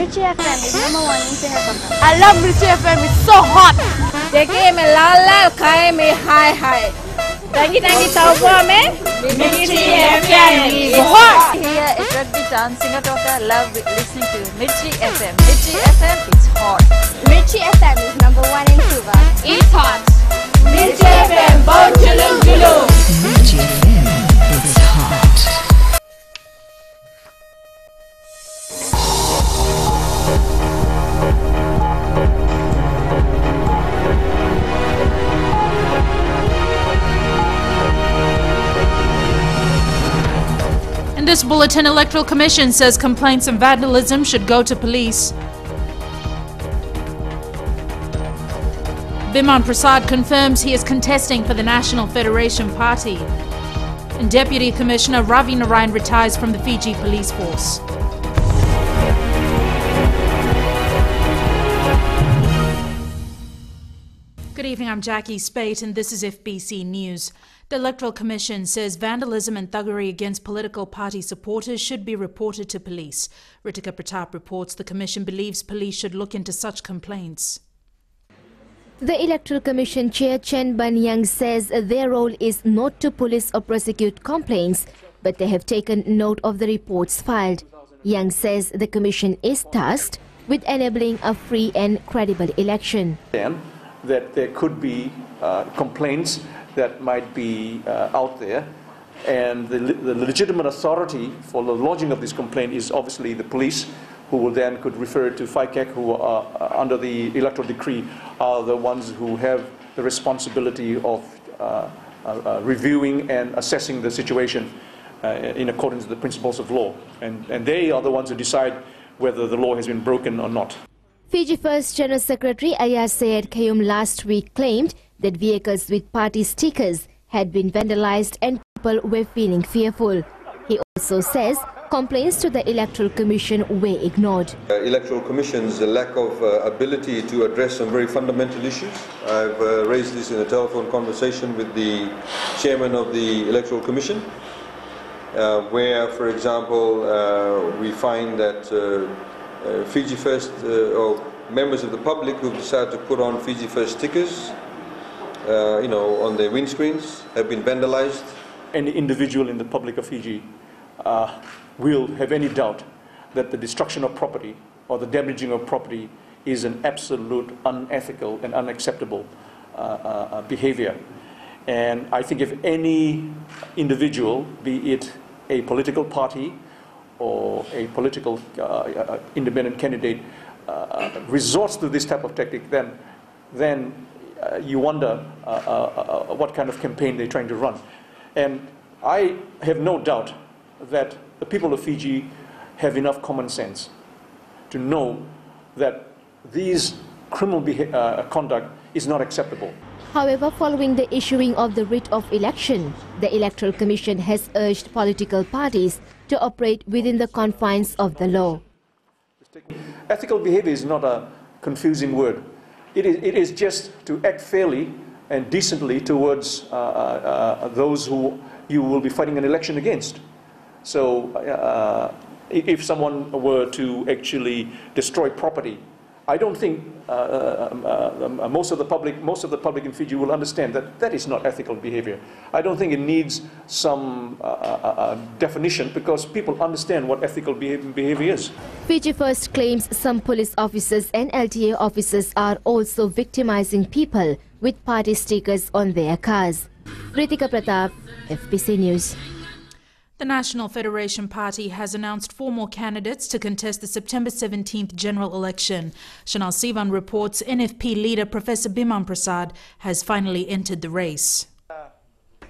Mirchi FM is #1 in Singapore. I love Mirchi FM, it's so hot. Dekhiye mein lal lal, khaye mein high high. Tangi tangi tauba mein Mirchi FM is hot. Here at Rugby Town, Singapore, love listening to Mirchi FM. Mirchi FM is hot. Mirchi FM is #1 in Cuba. It's hot. Mirchi FM, bon julum julum. Mirchi FM, it's hot. In this bulletin, Electoral Commission says complaints of vandalism should go to police. Biman Prasad confirms he is contesting for the National Federation Party. And Deputy Commissioner Ravi Narayan retires from the Fiji Police Force. Good evening, I'm Jackie Spate and this is FBC News. The Electoral Commission says vandalism and thuggery against political party supporters should be reported to police. Ritika Pratap reports the Commission believes police should look into such complaints. The Electoral Commission Chair Chen Ban-Yang says their role is not to police or prosecute complaints, but they have taken note of the reports filed. Yang says the Commission is tasked with enabling a free and credible election. That there could be complaints that might be out there, and the legitimate authority for the lodging of this complaint is obviously the police, who will then could refer it to FICAC, who are under the electoral decree are the ones who have the responsibility of reviewing and assessing the situation in accordance with the principles of law, and they are the ones who decide whether the law has been broken or not. Fiji First General Secretary Ayaz Sayed Kayum last week claimed that vehicles with party stickers had been vandalized and people were feeling fearful. He also says complaints to the Electoral Commission were ignored. Electoral Commission's lack of ability to address some very fundamental issues. I've raised this in a telephone conversation with the chairman of the Electoral Commission, where, for example, we find that Fiji First, or members of the public who've decided to put on Fiji First stickers, on their windscreens, have been vandalized. Any individual in the public of Fiji will have any doubt that the destruction of property or the damaging of property is an absolute unethical and unacceptable behavior. And I think if any individual, be it a political party or a political independent candidate, resorts to this type of tactic, then you wonder what kind of campaign they're trying to run. And I have no doubt that the people of Fiji have enough common sense to know that these criminal conduct is not acceptable. However, following the issuing of the writ of election, the Electoral Commission has urged political parties to operate within the confines of the law. Ethical behavior is not a confusing word. It is just to act fairly and decently towards those who you will be fighting an election against. So if someone were to actually destroy property, I don't think most of the public in Fiji will understand that that is not ethical behavior. I don't think it needs some definition, because people understand what ethical behavior is. Fiji First claims some police officers and LTA officers are also victimizing people with party stickers on their cars. Ritika Pratap, FBC News. The National Federation Party has announced 4 more candidates to contest the September 17th general election. Chanel Sivan reports NFP leader Professor Biman Prasad has finally entered the race.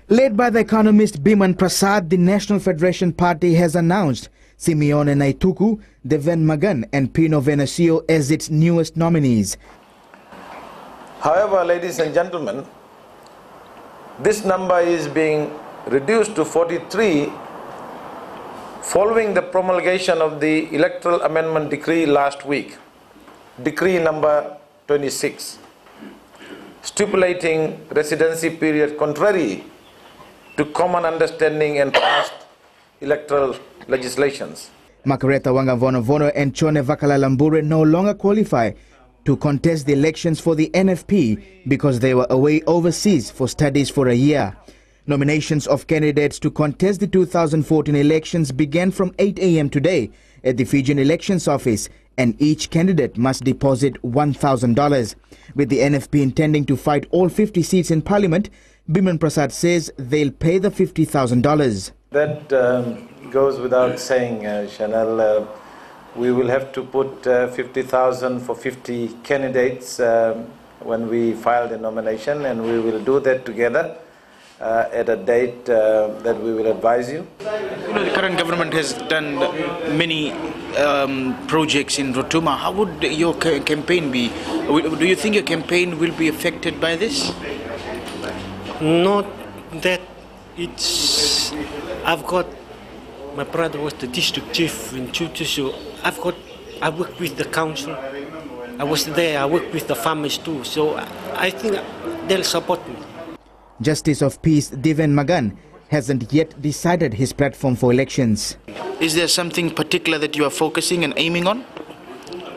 Led by the economist Biman Prasad, the National Federation Party has announced Simeone Naituku, Deven Magan and Pino Venancio as its newest nominees. However, ladies and gentlemen, this number is being reduced to 43 following the promulgation of the Electoral Amendment Decree last week, Decree number 26, stipulating residency period contrary to common understanding and past electoral legislations. Makareta Wangavonovono and Chone Vakalalambure no longer qualify to contest the elections for the NFP because they were away overseas for studies for a year. Nominations of candidates to contest the 2014 elections began from 8 a.m. today at the Fijian Elections Office, and each candidate must deposit $1,000. With the NFP intending to fight all 50 seats in Parliament, Biman Prasad says they'll pay the $50,000. That goes without saying, Chanel. We will have to put 50,000 for 50 candidates when we file the nomination, and we will do that together at a date that we will advise you. You know, the current government has done many projects in Rotuma. How would your campaign be? Do you think your campaign will be affected by this? Not that it's... I've got... My brother was the district chief in Chutushu. I worked with the council. I was there. I worked with the farmers too. So I think they'll support me. Justice of Peace Deven Magan hasn't yet decided his platform for elections. Is there something particular that you are focusing and aiming on?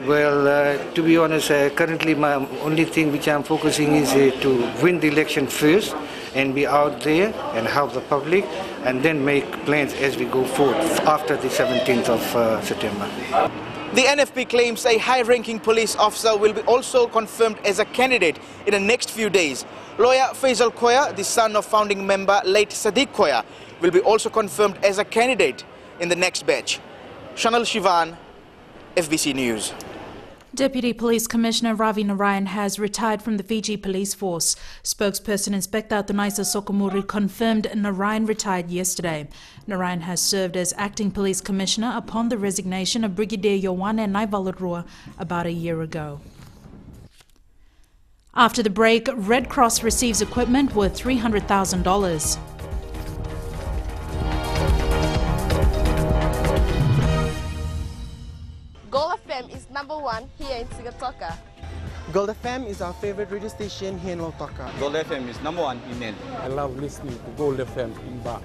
Well, to be honest, currently my only thing which I'm focusing is to win the election first and be out there and help the public, and then make plans as we go forward after the 17th of September. The NFP claims a high-ranking police officer will be also confirmed as a candidate in the next few days. Lawyer Faisal Koya, the son of founding member late Sadiq Koya, will be also confirmed as a candidate in the next batch. Chanel Shivan, FBC News. Deputy Police Commissioner Ravi Narayan has retired from the Fiji Police Force. Spokesperson Inspector Tunaisa Sokomuri confirmed Narayan retired yesterday. Narayan has served as Acting Police Commissioner upon the resignation of Brigadier Yowane Naivalarua about a year ago. After the break, Red Cross receives equipment worth $300,000. Gold FM is #1 here in Sigatoka. Gold FM is our favorite radio station here in Lautoka. Gold FM is #1 in Nel. I love listening to Gold FM in Ba.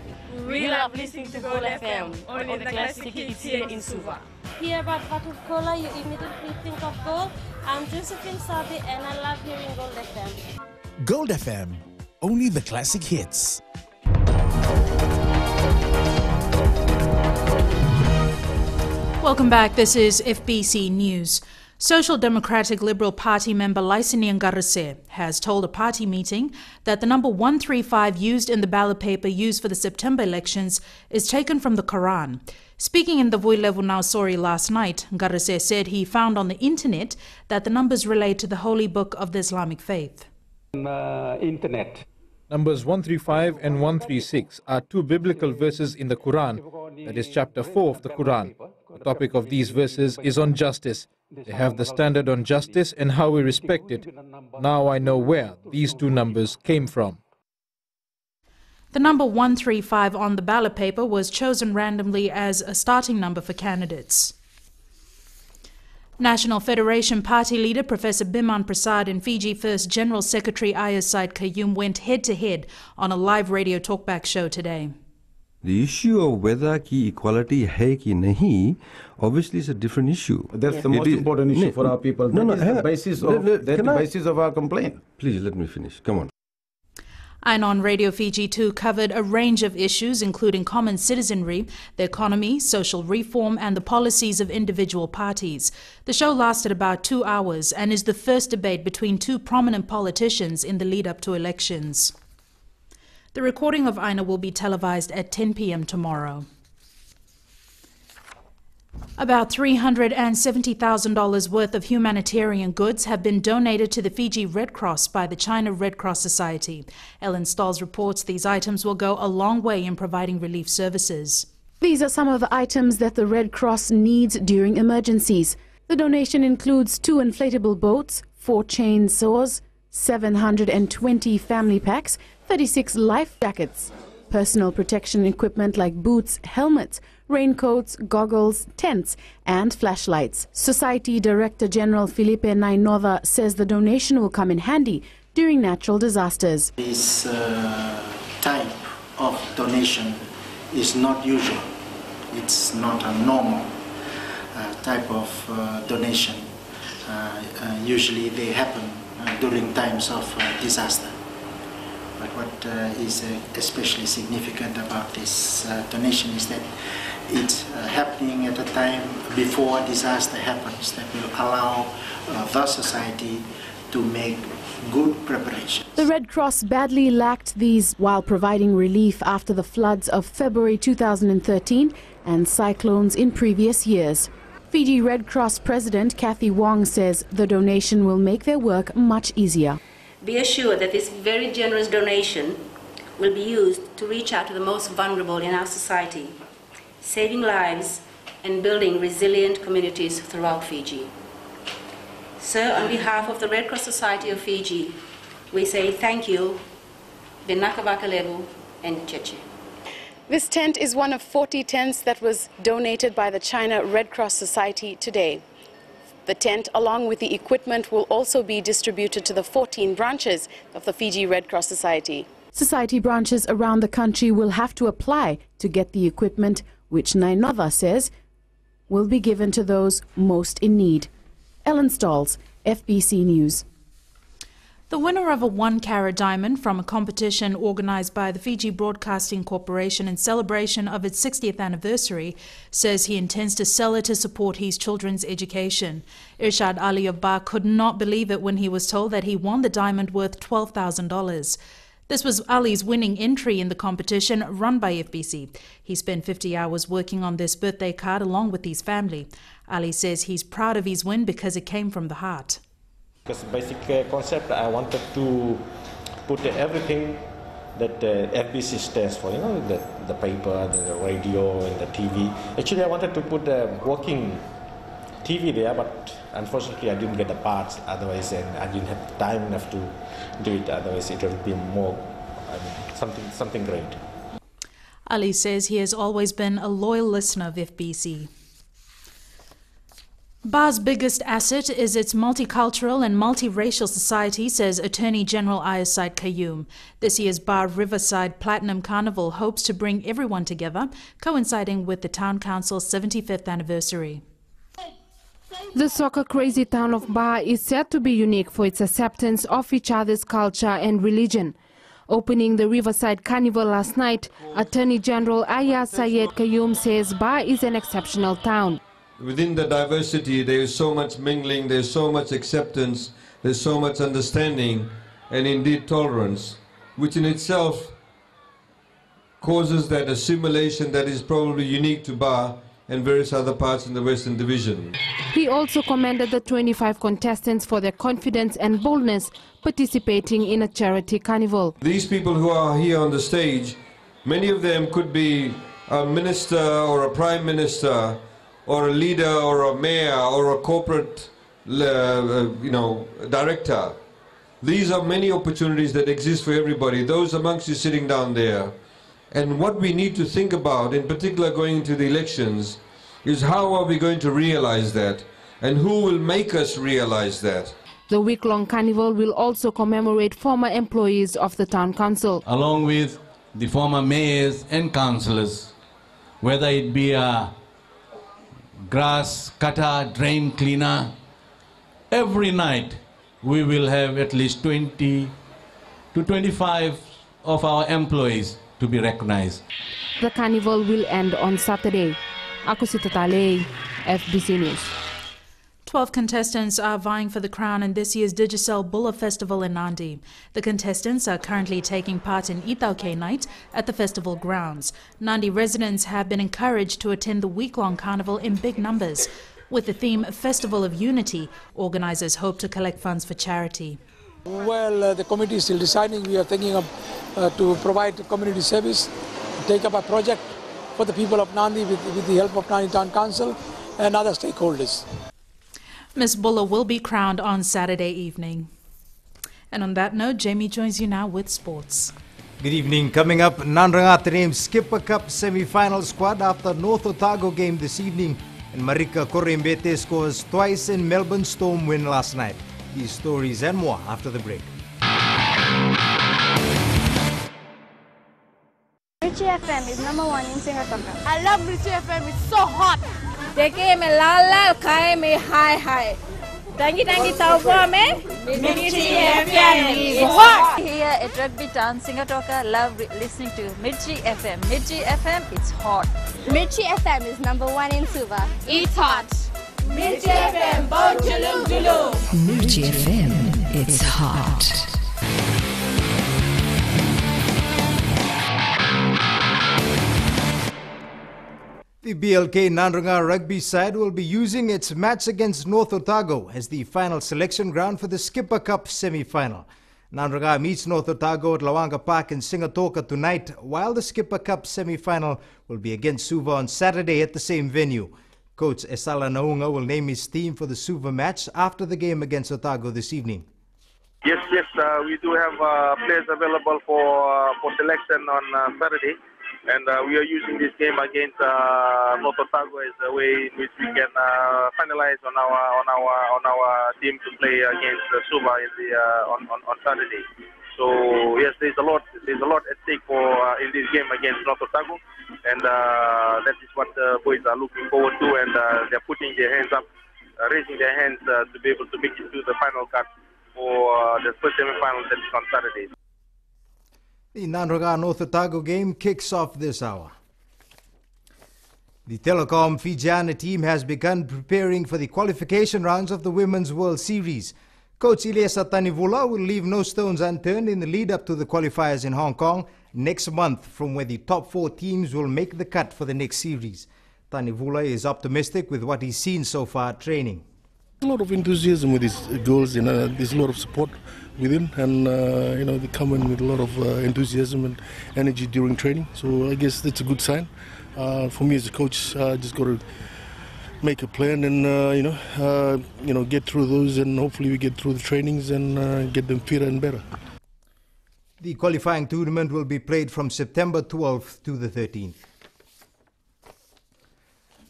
We love listening to Gold FM, only the classic hits here in Suva. Hear about Batu Cola, you immediately think of gold. I'm Josephine Sabi and I love hearing Gold FM. Gold FM, only the classic hits. Welcome back. This is FBC News. Social Democratic Liberal Party member Laisini Ngarase has told a party meeting that the number 135 used in the ballot paper used for the September elections is taken from the Quran. Speaking in the Vuilevu Nausori last night, Ngarase said he found on the internet that the numbers relate to the holy book of the Islamic faith. Internet. Numbers 135 and 136 are two biblical verses in the Quran, that is chapter 4 of the Quran. The topic of these verses is on justice. They have the standard on justice and how we respect it. Now I know where these two numbers came from. The number 135 on the ballot paper was chosen randomly as a starting number for candidates. National Federation Party leader Professor Biman Prasad and Fiji First General Secretary Ayaz Said Qayyum went head-to-head on a live radio talkback show today. The issue of whether ki equality hai ki nahi, obviously is a different issue. That's the most important issue for our people. That's the basis of our complaint. Please let me finish. Come on. And on Radio Fiji 2 covered a range of issues including common citizenry, the economy, social reform and the policies of individual parties. The show lasted about 2 hours and is the first debate between two prominent politicians in the lead-up to elections. The recording of Aina will be televised at 10 p.m. tomorrow. About $370,000 worth of humanitarian goods have been donated to the Fiji Red Cross by the China Red Cross Society. Ellen Stolz reports these items will go a long way in providing relief services. These are some of the items that the Red Cross needs during emergencies. The donation includes 2 inflatable boats, 4 chainsaws, 720 family packs, 36 life jackets, personal protection equipment like boots, helmets, raincoats, goggles, tents and flashlights. Society Director General Felipe Nainova says the donation will come in handy during natural disasters. This type of donation is not usual. It's not a normal. type of donation. Usually they happen during times of disaster. But what is especially significant about this donation is that it's happening at a time before disaster happens that will allow the society to make good preparation. The Red Cross badly lacked these while providing relief after the floods of February 2013 and cyclones in previous years. Fiji Red Cross President Kathy Wong says the donation will make their work much easier. Be assured that this very generous donation will be used to reach out to the most vulnerable in our society, saving lives and building resilient communities throughout Fiji. Sir, on behalf of the Red Cross Society of Fiji, we say thank you, Benakavakalegu and Cheche. This tent is one of 40 tents that was donated by the China Red Cross Society today. The tent, along with the equipment, will also be distributed to the 14 branches of the Fiji Red Cross Society. Society branches around the country will have to apply to get the equipment, which Nainova says will be given to those most in need. Ellen Stalls, FBC News. The winner of a 1-carat diamond from a competition organized by the Fiji Broadcasting Corporation in celebration of its 60th anniversary says he intends to sell it to support his children's education. Irshad Ali of Ba could not believe it when he was told that he won the diamond worth $12,000. This was Ali's winning entry in the competition run by FBC. He spent 50 hours working on this birthday card along with his family. Ali says he's proud of his win because it came from the heart. Because the basic concept, I wanted to put everything that FBC stands for, you know, the paper, the radio, and the TV. Actually, I wanted to put a working TV there, but unfortunately, I didn't get the parts. Otherwise, and I didn't have time enough to do it. Otherwise, it would be more something great. Ali says he has always been a loyal listener of FBC. Ba's biggest asset is its multicultural and multiracial society, says Attorney General Ayaside Qayyum. This year's Ba Riverside Platinum Carnival hopes to bring everyone together, coinciding with the Town Council's 75th anniversary. The soccer-crazy town of Ba is said to be unique for its acceptance of each other's culture and religion. Opening the Riverside Carnival last night, Attorney General Ayaside Qayyum says Ba is an exceptional town. Within the diversity, there is so much mingling, there is so much acceptance, there is so much understanding, and indeed tolerance, which in itself causes that assimilation that is probably unique to Ba and various other parts in the Western Division. He also commended the 25 contestants for their confidence and boldness participating in a charity carnival. These people who are here on the stage, many of them could be a minister or a prime minister, or a leader, or a mayor, or a corporate, director. These are many opportunities that exist for everybody, those amongst you sitting down there. And what we need to think about, in particular going into the elections, is how are we going to realize that, and who will make us realize that. The week-long carnival will also commemorate former employees of the Town Council. Along with the former mayors and councillors, whether it be a grass cutter, drain cleaner, every night we will have at least 20 to 25 of our employees to be recognized. The carnival will end on Saturday. Aku Sitatale, FBC News. 12 contestants are vying for the crown in this year's Digicel Bulla Festival in Nandi. The contestants are currently taking part in Itauke Night at the festival grounds. Nandi residents have been encouraged to attend the week-long carnival in big numbers. With the theme Festival of Unity, organisers hope to collect funds for charity. Well, the committee is still deciding. We are thinking of to provide community service, take up a project for the people of Nandi with the help of Nandi Town Council and other stakeholders. Miss Bulla will be crowned on Saturday evening. And on that note, Jamie joins you now with sports. Good evening. Coming up, Nanrangat named Skipper Cup semi-final squad after North Otago game this evening. And Marika Korembete scores twice in Melbourne Storm win last night. These stories and more after the break. Richie FM is #1 in Singapore. I love Richie FM. It's so hot. Teke me lala, kai me hi. Tangi tau for me. Mirchi FM is hot. Here at Rugby Town, Singatoka love listening to Mirchi FM. Mirchi FM, it's hot. Mirchi FM is #1 in Suva. It's hot. Mirchi FM, Bo Julum Julum. Mirchi FM, it's hot. The BLK Nandranga rugby side will be using its match against North Otago as the final selection ground for the Skipper Cup semi-final. Nandranga meets North Otago at Lawanga Park in Singatoka tonight, while the Skipper Cup semi-final will be against Suva on Saturday at the same venue. Coach Esala Naunga will name his team for the Suva match after the game against Otago this evening. Yes, we do have players available for selection on Saturday. And we are using this game against North Otago as a way in which we can finalize on our team to play against Suva on Saturday. So yes, there's a lot at stake for in this game against North Otago, and that is what the boys are looking forward to, and they're putting their hands up, raising their hands to be able to make it to the final cut for the first semi-final that is on Saturday. The Nandranga North Otago game kicks off this hour. The Telecom Fijiana team has begun preparing for the qualification rounds of the Women's World Series. Coach Ilyesa Tanivula will leave no stones unturned in the lead-up to the qualifiers in Hong Kong next month, from where the top 4 teams will make the cut for the next series. Tanivula is optimistic with what he's seen so far at training. A lot of enthusiasm with these girls, there's a lot of support with him, and they come in with a lot of enthusiasm and energy during training. So I guess that's a good sign. For me as a coach, I just got to make a plan and get through those, and hopefully we get through the trainings and get them fitter and better. The qualifying tournament will be played from September 12th to the 13th.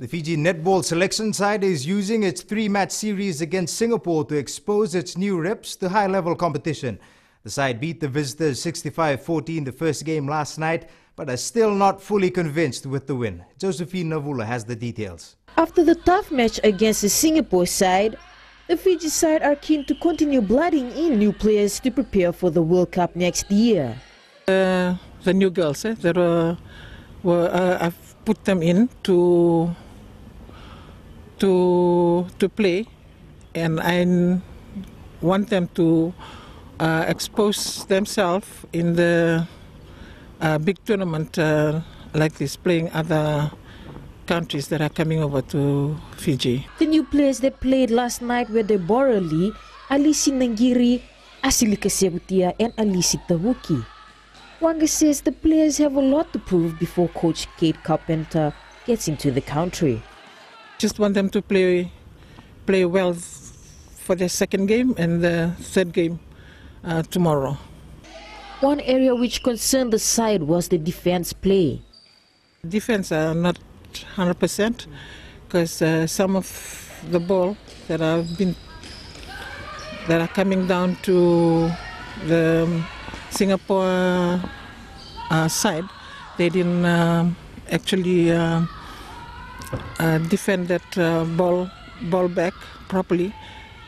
The Fiji Netball selection side is using its 3-match series against Singapore to expose its new reps to high-level competition. The side beat the visitors 65-14 the first game last night, but are still not fully convinced with the win. Josephine Navula has the details. After the tough match against the Singapore side, the Fiji side are keen to continue blooding in new players to prepare for the World Cup next year. The new girls that I've put them in to play, and I want them to expose themselves in the big tournament like this, playing other countries that are coming over to Fiji. The new players that played last night were Deborah Lee, Alisi Nangiri, Asilika Sebutia and Alisi Tahuki. Wanga says the players have a lot to prove before coach Kate Carpenter gets into the country. Just want them to play well for their second game and the third game tomorrow. One area which concerned the side was the defense play. Defense are not 100% because some of the ball that are coming down to the Singapore side, they didn't actually defend that ball back properly,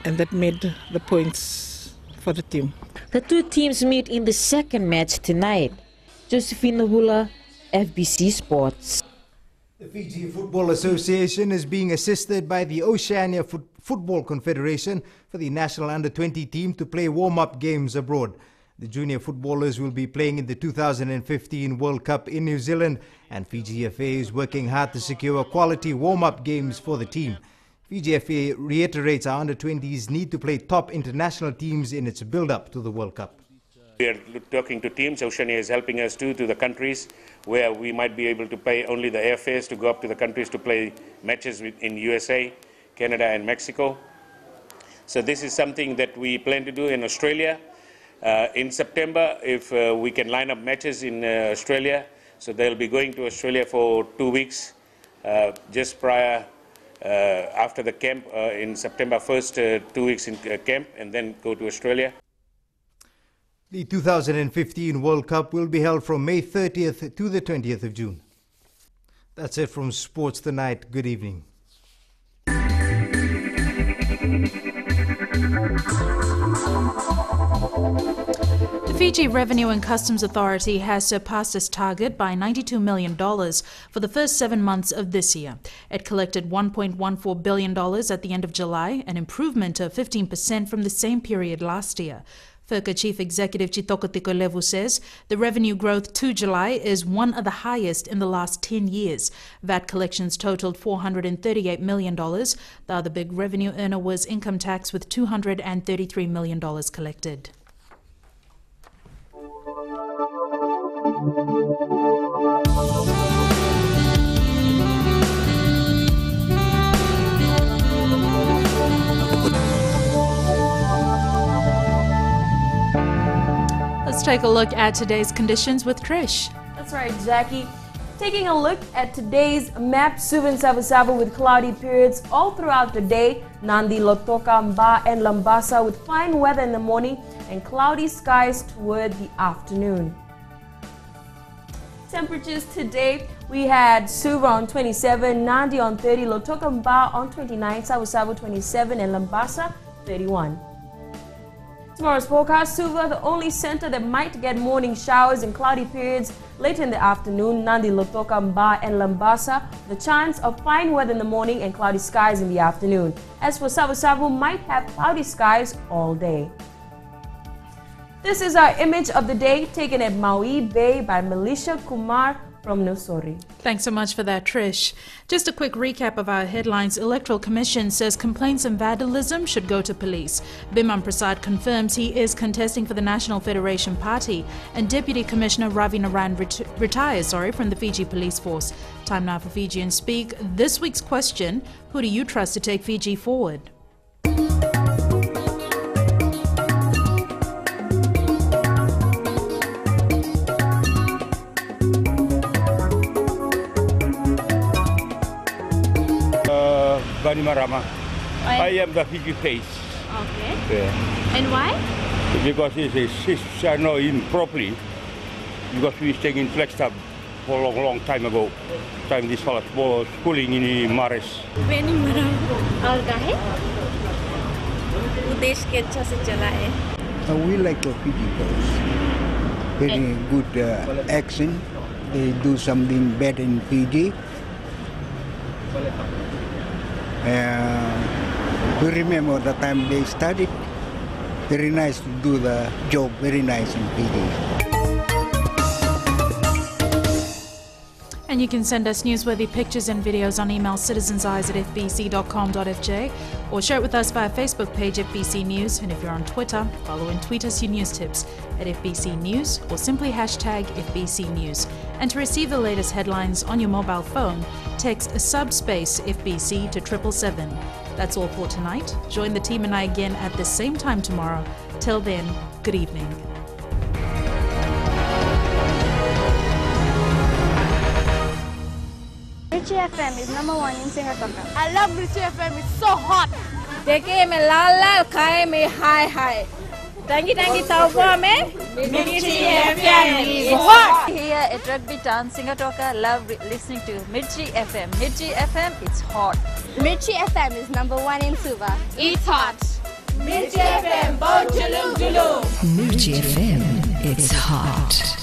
and that made the points for the team. The two teams meet in the second match tonight. Josephine Nahula, FBC Sports. The Fiji Football Association is being assisted by the Oceania Football Confederation for the national under-20 team to play warm-up games abroad. The junior footballers will be playing in the 2015 World Cup in New Zealand, and Fiji FA is working hard to secure quality warm-up games for the team. Fiji FA reiterates our under-20s need to play top international teams in its build-up to the World Cup. We are talking to teams. Oceania is helping us to the countries where we might be able to pay only the airfares to go up to the countries to play matches in USA, Canada and Mexico. So this is something that we plan to do in Australia. In September, if we can line up matches in Australia, so they'll be going to Australia for 2 weeks, just prior, after the camp in September 1st, 2 weeks in camp, and then go to Australia. The 2015 World Cup will be held from May 30th to the 20th of June. That's it from Sports Tonight. Good evening. The Fiji Revenue and Customs Authority has surpassed its target by $92 million for the first 7 months of this year. It collected $1.14 billion at the end of July, an improvement of 15% from the same period last year. FERCA Chief Executive Chitoko Tikolevu says the revenue growth to July is one of the highest in the last 10 years. VAT collections totaled $438 million. The other big revenue earner was income tax with $233 million collected. Let's take a look at today's conditions with Trish. That's right, Jackie. Taking a look at today's map, Suvan Savu with cloudy periods all throughout the day, Nandi, Lotoka, Mba, and Lambasa with fine weather in the morning and cloudy skies toward the afternoon. Temperatures today, we had Suva on 27, Nandi on 30, Lotoka, Mba on 29, Savu 27, and Lambasa 31. Tomorrow's forecast, Suva, the only center that might get morning showers and cloudy periods later in the afternoon, Nandi, Lotoka, Mba, and Lambasa, the chance of fine weather in the morning and cloudy skies in the afternoon. As for Savu, might have cloudy skies all day. This is our image of the day taken at Maui Bay by Melisha Kumar from Nosori. Thanks so much for that, Trish. Just a quick recap of our headlines. Electoral Commission says complaints of vandalism should go to police. Biman Prasad confirms he is contesting for the National Federation Party. And Deputy Commissioner Ravi Naran retires from the Fiji Police Force. Time now for Fijians Speak. This week's question, who do you trust to take Fiji forward? Marama. I am the Fiji face. Okay. Yeah. And why? Because it's not in properly. Because we staying in Flagstaff for a long time ago. Time this fellow was schooling in Maris. Beni Marama. और काहे? उद्देश्य के अच्छा से चला है. We like the Fiji girls. Very good accent. They do something better in Fiji. We remember the time they studied. Very nice to do the job, very nice in Fiji. And you can send us newsworthy pictures and videos on email citizenseyes@fbc.com.fj or share it with us via Facebook page FBC News. And if you're on Twitter, follow and tweet us your news tips at FBC News or simply hashtag FBC News. And to receive the latest headlines on your mobile phone, text subspace FBC to 777. That's all for tonight. Join the team and I again at the same time tomorrow. Till then, good evening. Mirchi FM is #1 in Singapore. I love Mirchi FM, it's so hot. Deke me lala, kai me hi. Tangi tauwa me. Mirchi FM is hot. Here at Rugby Town, Singapore, love listening to Mirchi FM. Mirchi FM, it's hot. Mirchi FM is #1 in Suva. It's hot. Mirchi FM, bo julum. Mirchi FM, it's hot.